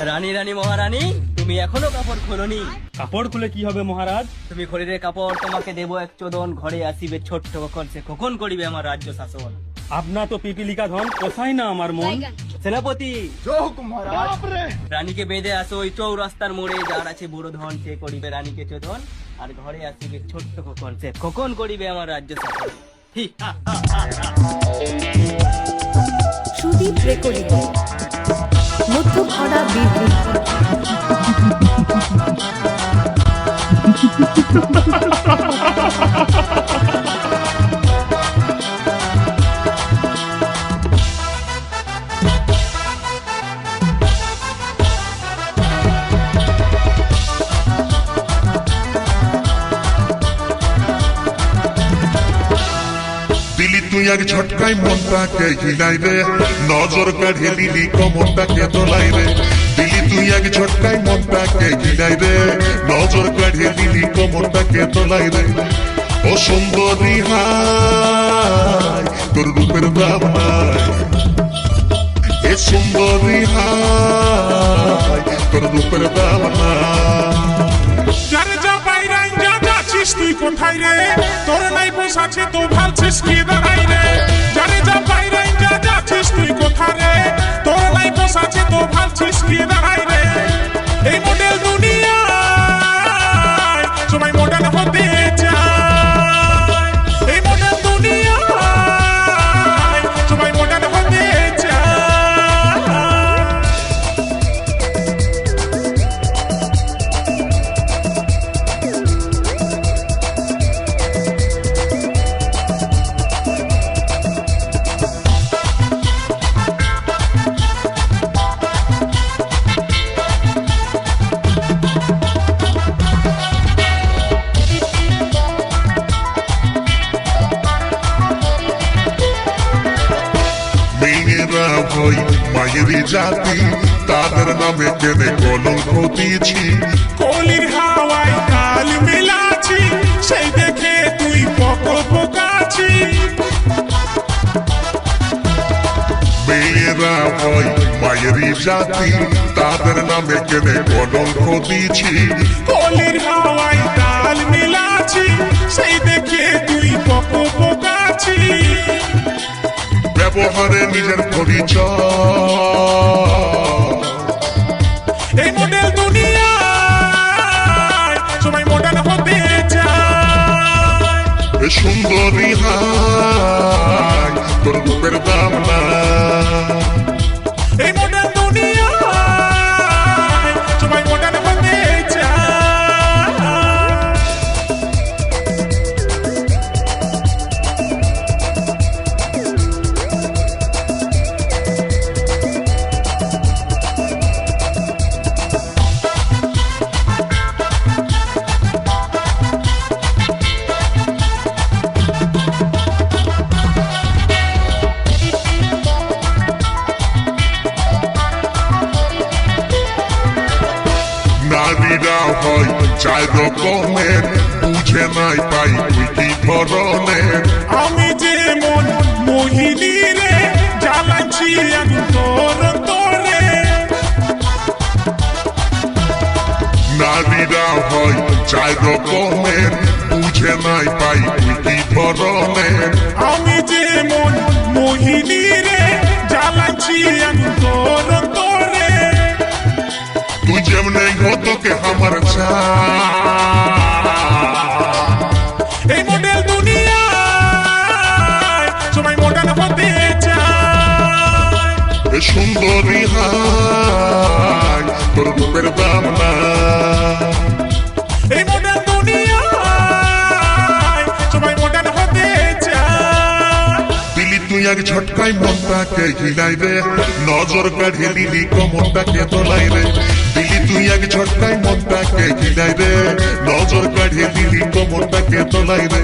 রানী রানী মহারানী, তুমি এখনো কাপড় খোলনি। কাপড় খুলে কি হবে মহারাজ? তুমি খরিদের কাপড়, তোমাকে দেব এক চোদন। ঘরে আসিবে ছোট্ট কখন, সে কখন করিবে আমার রাজ্য শাসন। আপনার তো পিপিলিকা ধন পোষায় না আমার মন। সেনাপতি, রানীকে বেঁধে আসো ওই চৌরাস্তার মোড়ে। যার আছে বুড়ো ধন, সে করিবে রানীকে চোদন। আর ঘরে আসিবে ছোট্ট কখন, সে কখন করিবে আমার রাজ্য শাসন। হি, হা, হা, হা, হা। সুদীপ রেকর্ডিং, মধ্যখড়া বীরভূম। দিলি তুই এক ঝটকায় মনটাকে হিলাই রে, নজর কাঢ়ে দিলি কমরটাকে তোলাই রে। দিলি তুই এক ঝটকায় মনটাকে হিলাই রে, নজর কাঢ়ে দিলি কমরটাকে তোলাই রে। ও সুন্দরী হাই, তোর রূপের দাম নাই। এ সুন্দরী হাই, তোর রূপের দাম নাই। যারে যা বাইরাই যা যাচ্ছিস তুই কোথায় রে? তোর নাই বসাছে তো ভালছিস কি দাঁড়াই রে? যারে যা বাইরাই যা যাচ্ছিস তুই কোথায় রে? তোর নাই বসাছে তো ভালছিস কি দাঁড়াই রে? এই মডেল দুনিয়ায় সবাই মডেল হতে চায়। এই মডেল দুনিয়ায় সবাই মডেল হতে চায়। মেয়েরা ভয় মায়েরই জাতি, তাদের নামে কেনে কলঙ্ক দিয়েছি। কলির হাওয়ায় কাল মেলাছি, সেই দেখে তুই পকাছি। মেয়েরা ভয় মায়েরই জাতি, তাদের নামে কেনে কলঙ্ক দিয়েছি। কলির হাওয়ায় কাল মেলাছি, সেই দেখে তুই পকাছি। ব্যবহারে নিজের পরিচয়। এই মডেল দুনিয়ায় সবাই মডেল হতে চায়। এ সুন্দরী হাই, তোর রূপের দাম নাই। এই মডেল দুনিয়ায় সবাই মডেল হতে চায়। নারীরা হয় চার রকমের, বুঝে নাই পাই তুই কি ধরনের। আমি যেমন মোহিনী রে, জ্বালাচ্ছি আমি তোর তোরে। নারীরা হয় চার রকমের, বুঝে নাই পাই তুই কি ধরনের। আমি যেমন মোহিনী রে, জ্বালাচ্ছি আমি তোর তোরে। তুই যেমনে তোকে আমার এই মডেল দুনিয়ায় সবাই মডেল হতে চায়। এ সুন্দরী হাই, তোর রূপের দাম নাই। এই মডেল দুনিয়ায় সবাই মডেল হতে চায়। দিলি তুই এক ঝটকায় মনটাকে হিলাই রে, নজর কাঢ়ে দিলি কমরটাকে তোলাই রে। দিলি তুই এক ঝটকায় মনটাকে হিলাই রে, নজর কাঢ়ে দিলি কমরটাকে তোলাই রে।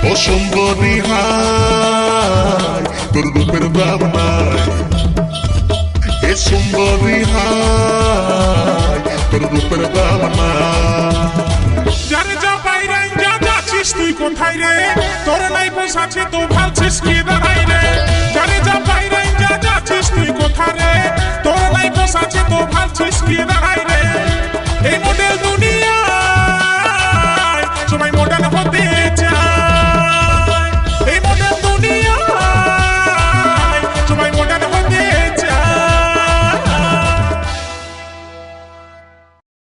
ও সুন্দরী হাই, তোর রূপের দাম নাই। এ সুন্দরী হাই, তোর রূপের দাম নাই। যারে যা বাইরাই যা যাচ্ছিস তুই কোথায় রে? তোর নাই বসাছে তো ভালছিস কি দাঁড়াই রে? যারে যা বাইরাই যা যাচ্ছিস তুই কোথায় রে? তোর নাই বসাছে তো ভালছিস ছিসকে দাঁড়াই রে এই মোটে